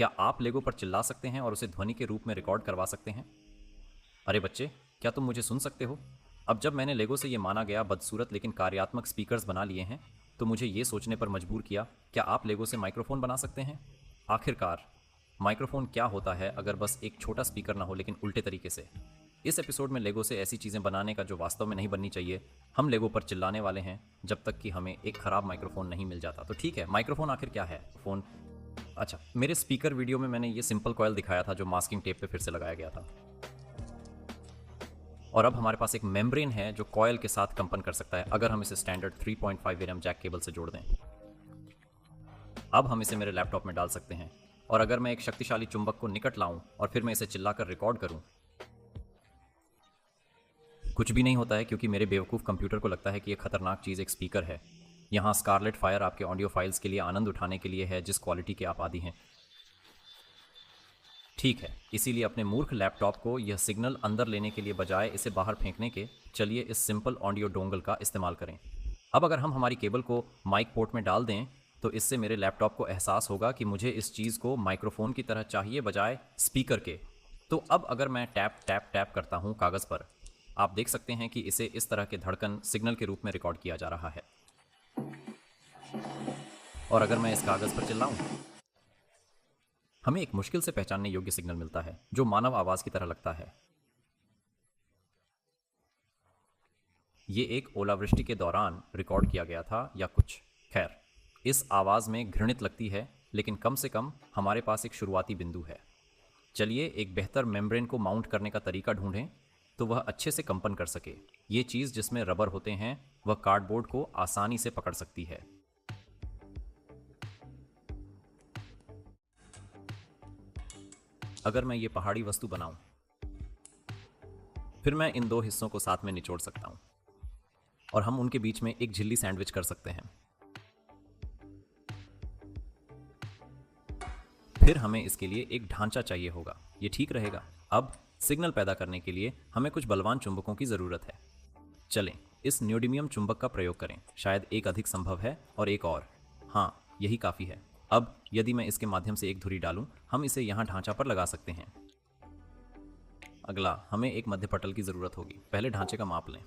क्या आप लेगो पर चिल्ला सकते हैं और उसे ध्वनि के रूप में रिकॉर्ड करवा सकते हैं? अरे बच्चे, क्या तुम मुझे सुन सकते हो? अब जब मैंने लेगो से ये माना गया बदसूरत लेकिन कार्यात्मक स्पीकर्स बना लिए हैं, तो मुझे ये सोचने पर मजबूर किया, क्या आप लेगो से माइक्रोफोन बना सकते हैं? आखिरकार माइक्रोफोन क्या होता है अगर बस एक छोटा स्पीकर ना हो, लेकिन उल्टे तरीके से? इस एपिसोड में लेगो से ऐसी चीज़ें बनाने का जो वास्तव में नहीं बननी चाहिए। हम लेगो पर चिल्लाने वाले हैं जब तक कि हमें एक ख़राब माइक्रोफोन नहीं मिल जाता। तो ठीक है, माइक्रोफोन आखिर क्या है? फ़ोन। अच्छा, मेरे स्पीकर वीडियो में मैंने ये सिंपल कॉयल दिखाया था जो मास्किंग टेप पे फिर से लगाया गया था। और अब हमारे पास एक मेम्ब्रेन है जो कॉयल के साथ कंपन कर सकता है अगर हम इसे स्टैंडर्ड 3.5 mm जैक केबल से जोड़ दें। अब हम इसे मेरे लैपटॉप में डाल सकते हैं, और अगर मैं एक शक्तिशाली चुंबक को निकट लाऊं और फिर मैं इसे चिल्लाकर रिकॉर्ड करूं, कुछ भी नहीं होता है क्योंकि मेरे बेवकूफ़ कंप्यूटर को लगता है कि यह खतरनाक चीज़ एक स्पीकर है। यहाँ स्कारलेट फायर आपके ऑडियो फाइल्स के लिए आनंद उठाने के लिए है जिस क्वालिटी के आप आदी हैं। ठीक है, इसीलिए अपने मूर्ख लैपटॉप को यह सिग्नल अंदर लेने के लिए बजाय इसे बाहर फेंकने के, चलिए इस सिंपल ऑडियो डोंगल का इस्तेमाल करें। अब अगर हम हमारी केबल को माइक पोर्ट में डाल दें तो इससे मेरे लैपटॉप को एहसास होगा कि मुझे इस चीज़ को माइक्रोफोन की तरह चाहिए बजाय स्पीकर के। तो अब अगर मैं टैप टैप टैप करता हूँ कागज़ पर, आप देख सकते हैं कि इसे इस तरह के धड़कन सिग्नल के रूप में रिकॉर्ड किया जा रहा है। और अगर मैं इस कागज़ पर चिल्लाऊं, हमें एक मुश्किल से पहचानने योग्य सिग्नल मिलता है जो मानव आवाज़ की तरह लगता है। ये एक ओलावृष्टि के दौरान रिकॉर्ड किया गया था या कुछ। खैर, इस आवाज़ में घृणित लगती है, लेकिन कम से कम हमारे पास एक शुरुआती बिंदु है। चलिए एक बेहतर मेम्ब्रेन को माउंट करने का तरीका ढूंढें तो वह अच्छे से कंपन कर सके। ये चीज़ जिसमें रबर होते हैं वह कार्डबोर्ड को आसानी से पकड़ सकती है। अगर मैं ये पहाड़ी वस्तु बनाऊं, फिर मैं इन दो हिस्सों को साथ में निचोड़ सकता हूं और हम उनके बीच में एक झिल्ली सैंडविच कर सकते हैं। फिर हमें इसके लिए एक ढांचा चाहिए होगा। ये ठीक रहेगा। अब सिग्नल पैदा करने के लिए हमें कुछ बलवान चुंबकों की ज़रूरत है। चलें इस न्यूडिमियम चुंबक का प्रयोग करें। शायद एक अधिक संभव है और एक और। हाँ, यही काफ़ी है। अब यदि मैं इसके माध्यम से एक धुरी डालूं, हम इसे यहाँ ढांचा पर लगा सकते हैं। अगला, हमें एक मध्यपटल की ज़रूरत होगी। पहले ढांचे का माप लें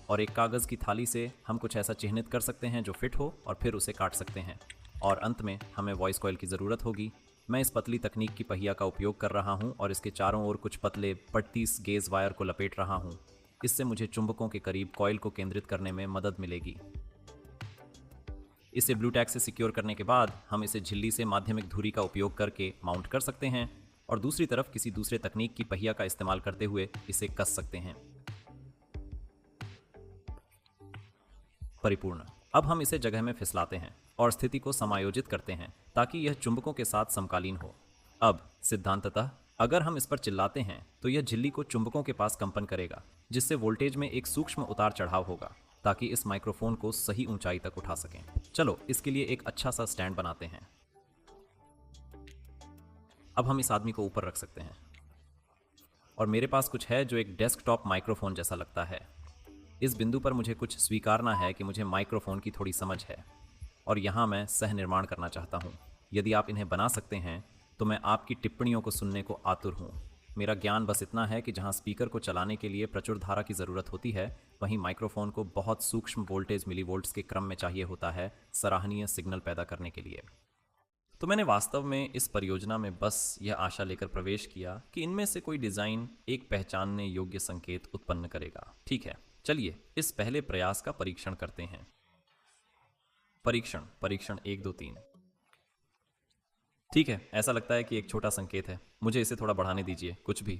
और एक कागज़ की थाली से हम कुछ ऐसा चिह्नित कर सकते हैं जो फिट हो और फिर उसे काट सकते हैं। और अंत में हमें वॉइस कॉइल की ज़रूरत होगी। मैं इस पतली तकनीक की पहिया का उपयोग कर रहा हूं और इसके चारों ओर कुछ पतले पट्टीस गेज वायर को लपेट रहा हूं। इससे मुझे चुंबकों के करीब कॉइल को केंद्रित करने में मदद मिलेगी। इसे ब्लू टैग से सिक्योर करने के बाद हम इसे झिल्ली से माध्यमिक धुरी का उपयोग करके माउंट कर सकते हैं और दूसरी तरफ किसी दूसरे तकनीक की पहिया का इस्तेमाल करते हुए इसे कस सकते हैं। परिपूर्ण। अब हम इसे जगह में फिसलाते हैं और स्थिति को समायोजित करते हैं ताकि यह चुंबकों के साथ समकालीन हो। अब सिद्धांततः अगर हम इस पर चिल्लाते हैं तो यह झिल्ली को चुंबकों के पास कंपन करेगा, जिससे वोल्टेज में एक सूक्ष्म उतार चढ़ाव होगा ताकि इस माइक्रोफोन को सही ऊंचाई तक उठा सकें। चलो इसके लिए एक अच्छा सा स्टैंड बनाते हैं। अब हम इस आदमी को ऊपर रख सकते हैं और मेरे पास कुछ है जो एक डेस्कटॉप माइक्रोफोन जैसा लगता है। इस बिंदु पर मुझे कुछ स्वीकारना है कि मुझे माइक्रोफोन की थोड़ी समझ है और यहाँ मैं सह निर्माण करना चाहता हूँ। यदि आप इन्हें बना सकते हैं तो मैं आपकी टिप्पणियों को सुनने को आतुर हूँ। मेरा ज्ञान बस इतना है कि जहाँ स्पीकर को चलाने के लिए प्रचुर धारा की ज़रूरत होती है, वहीं माइक्रोफोन को बहुत सूक्ष्म वोल्टेज मिलीवोल्ट्स के क्रम में चाहिए होता है सराहनीय सिग्नल पैदा करने के लिए। तो मैंने वास्तव में इस परियोजना में बस यह आशा लेकर प्रवेश किया कि इनमें से कोई डिज़ाइन एक पहचानने योग्य संकेत उत्पन्न करेगा। ठीक है, चलिए इस पहले प्रयास का परीक्षण करते हैं। परीक्षण परीक्षण 1 2 3। ठीक है, ऐसा लगता है कि एक छोटा संकेत है। मुझे इसे थोड़ा बढ़ाने दीजिए, कुछ भी।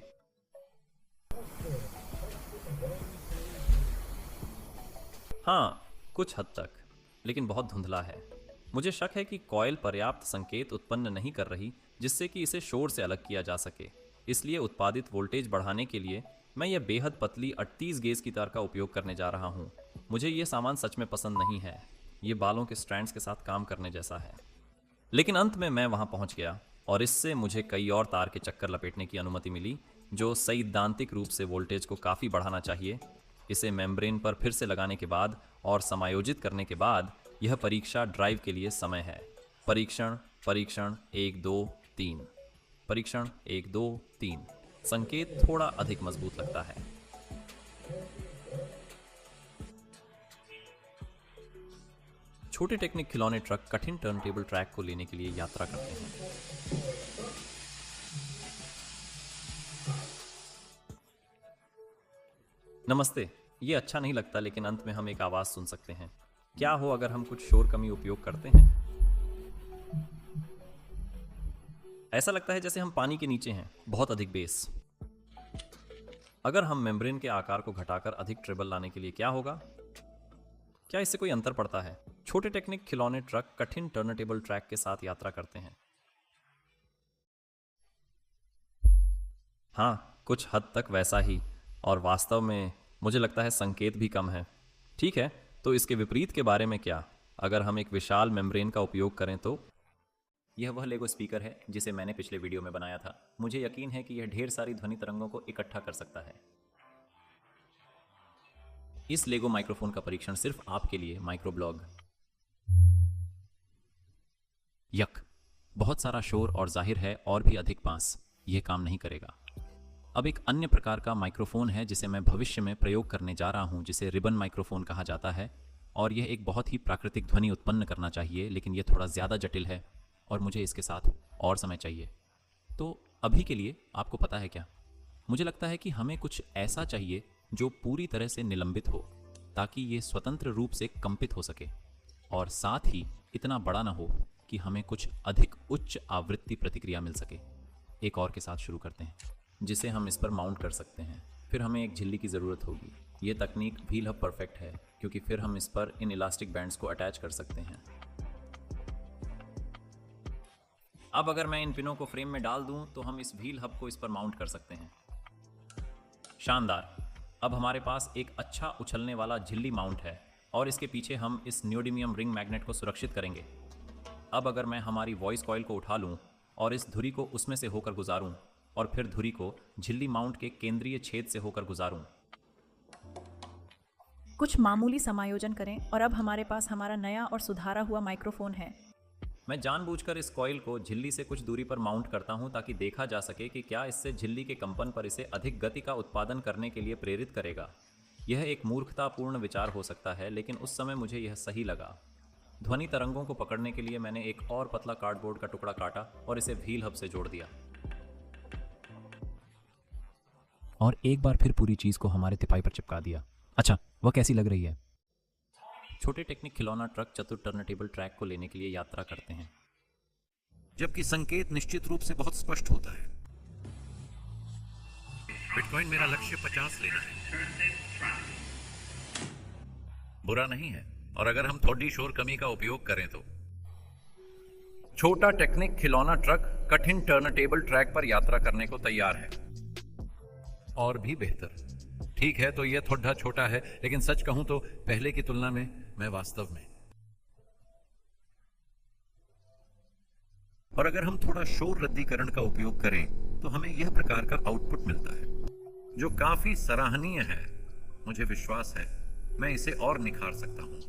हाँ, कुछ हद तक, लेकिन बहुत धुंधला है। मुझे शक है कि कॉइल पर्याप्त संकेत उत्पन्न नहीं कर रही जिससे कि इसे शोर से अलग किया जा सके। इसलिए उत्पादित वोल्टेज बढ़ाने के लिए मैं यह बेहद पतली 38 गेज की तार का उपयोग करने जा रहा हूँ। मुझे यह सामान सच में पसंद नहीं है। ये बालों के स्ट्रैंड्स के साथ काम करने जैसा है। लेकिन अंत में मैं वहाँ पहुँच गया और इससे मुझे कई और तार के चक्कर लपेटने की अनुमति मिली जो सैद्धांतिक रूप से वोल्टेज को काफ़ी बढ़ाना चाहिए। इसे मेम्ब्रेन पर फिर से लगाने के बाद और समायोजित करने के बाद यह परीक्षा ड्राइव के लिए समय है। परीक्षण परीक्षण 1 2 3। परीक्षण 1 2 3। संकेत थोड़ा अधिक मजबूत लगता है। छोटे टेक्निक खिलौने ट्रक कठिन टर्नटेबल ट्रैक को लेने के लिए यात्रा करते हैं। नमस्ते। ये अच्छा नहीं लगता, लेकिन अंत में हम एक आवाज सुन सकते हैं। क्या हो अगर हम कुछ शोर कमी उपयोग करते हैं? ऐसा लगता है जैसे हम पानी के नीचे हैं, बहुत अधिक बेस। अगर हम मेम्ब्रेन के आकार को घटाकर अधिक ट्रेबल लाने के लिए क्या होगा? क्या इससे कोई अंतर पड़ता है? छोटे टेक्निक खिलौने ट्रक कठिन टर्नटेबल ट्रैक के साथ यात्रा करते हैं। हाँ, कुछ हद तक वैसा ही, और वास्तव में मुझे लगता है संकेत भी कम है। ठीक है, तो इसके विपरीत के बारे में क्या? अगर हम एक विशाल मेम्ब्रेन का उपयोग करें तो? यह वह लेगो स्पीकर है जिसे मैंने पिछले वीडियो में बनाया था। मुझे यकीन है कि यह ढेर सारी ध्वनि तरंगों को इकट्ठा कर सकता है। इस लेगो माइक्रोफोन का परीक्षण सिर्फ आपके लिए माइक्रो ब्लॉग। यक, बहुत सारा शोर और जाहिर है और भी अधिक बांस। यह काम नहीं करेगा। अब एक अन्य प्रकार का माइक्रोफोन है जिसे मैं भविष्य में प्रयोग करने जा रहा हूं, जिसे रिबन माइक्रोफोन कहा जाता है, और यह एक बहुत ही प्राकृतिक ध्वनि उत्पन्न करना चाहिए, लेकिन यह थोड़ा ज्यादा जटिल है और मुझे इसके साथ और समय चाहिए। तो अभी के लिए आपको पता है क्या? मुझे लगता है कि हमें कुछ ऐसा चाहिए जो पूरी तरह से निलंबित हो, ताकि ये स्वतंत्र रूप से कंपित हो सके, और साथ ही इतना बड़ा ना हो कि हमें कुछ अधिक उच्च आवृत्ति प्रतिक्रिया मिल सके। एक और के साथ शुरू करते हैं, जिसे हम इस पर माउंट कर सकते हैं। फिर हमें एक झिल्ली की ज़रूरत होगी। ये तकनीक व्हील हब परफेक्ट है, क्योंकि फिर हम इस पर इन इलास्टिक बैंड्स को अटैच कर सकते हैं। अब अगर मैं इन पिनों को फ्रेम में डाल दूं, तो हम इस व्हील हब को इस पर माउंट कर सकते हैं। शानदार। अब हमारे पास एक अच्छा उछलने वाला झिल्ली माउंट है, और इसके पीछे हम इस नियोडिमियम रिंग मैग्नेट को सुरक्षित करेंगे। अब अगर मैं हमारी वॉइस कॉइल को उठा लूं और इस धुरी को उसमें से होकर गुजारूं, और फिर धुरी को झिल्ली माउंट के केंद्रीय छेद से होकर गुजारूं। कुछ मामूली समायोजन करें और अब हमारे पास हमारा नया और सुधारा हुआ माइक्रोफोन है। मैं जानबूझकर इस कॉइल को झिल्ली से कुछ दूरी पर माउंट करता हूं, ताकि देखा जा सके कि क्या इससे झिल्ली के कंपन पर इसे अधिक गति का उत्पादन करने के लिए प्रेरित करेगा। यह एक मूर्खतापूर्ण विचार हो सकता है, लेकिन उस समय मुझे यह सही लगा। ध्वनि तरंगों को पकड़ने के लिए मैंने एक और पतला कार्डबोर्ड का टुकड़ा काटा और इसे व्हील हब से जोड़ दिया, और एक बार फिर पूरी चीज को हमारे तिपाई पर चिपका दिया। अच्छा, वह कैसी लग रही है? छोटे टेक्निक खिलौना ट्रक चतुर टर्नटेबल ट्रैक को लेने के लिए यात्रा करते हैं, जबकि संकेत निश्चित रूप से बहुत स्पष्ट होता है। बिटकॉइन मेरा लक्ष्य 50 लेना है। बुरा नहीं है, और अगर हम थोड़ी शोर कमी का उपयोग करें तो। छोटा टेक्निक खिलौना ट्रक कठिन टर्नटेबल ट्रैक पर यात्रा करने को तैयार है। और भी बेहतर। ठीक है, तो यह थोड़ा छोटा है, लेकिन सच कहूं तो पहले की तुलना में मैं वास्तव में। और अगर हम थोड़ा शोर रद्दीकरण का उपयोग करें तो हमें यह प्रकार का आउटपुट मिलता है, जो काफी सराहनीय है। मुझे विश्वास है मैं इसे और निखार सकता हूं,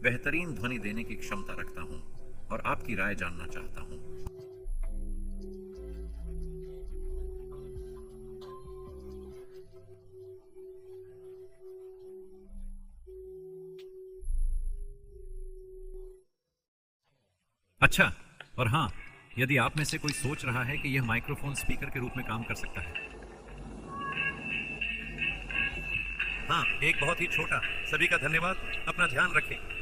बेहतरीन ध्वनि देने की क्षमता रखता हूं, और आपकी राय जानना चाहता हूं। अच्छा, और हाँ, यदि आप में से कोई सोच रहा है कि यह माइक्रोफोन स्पीकर के रूप में काम कर सकता है। हाँ, एक बहुत ही छोटा। सभी का धन्यवाद। अपना ध्यान रखें।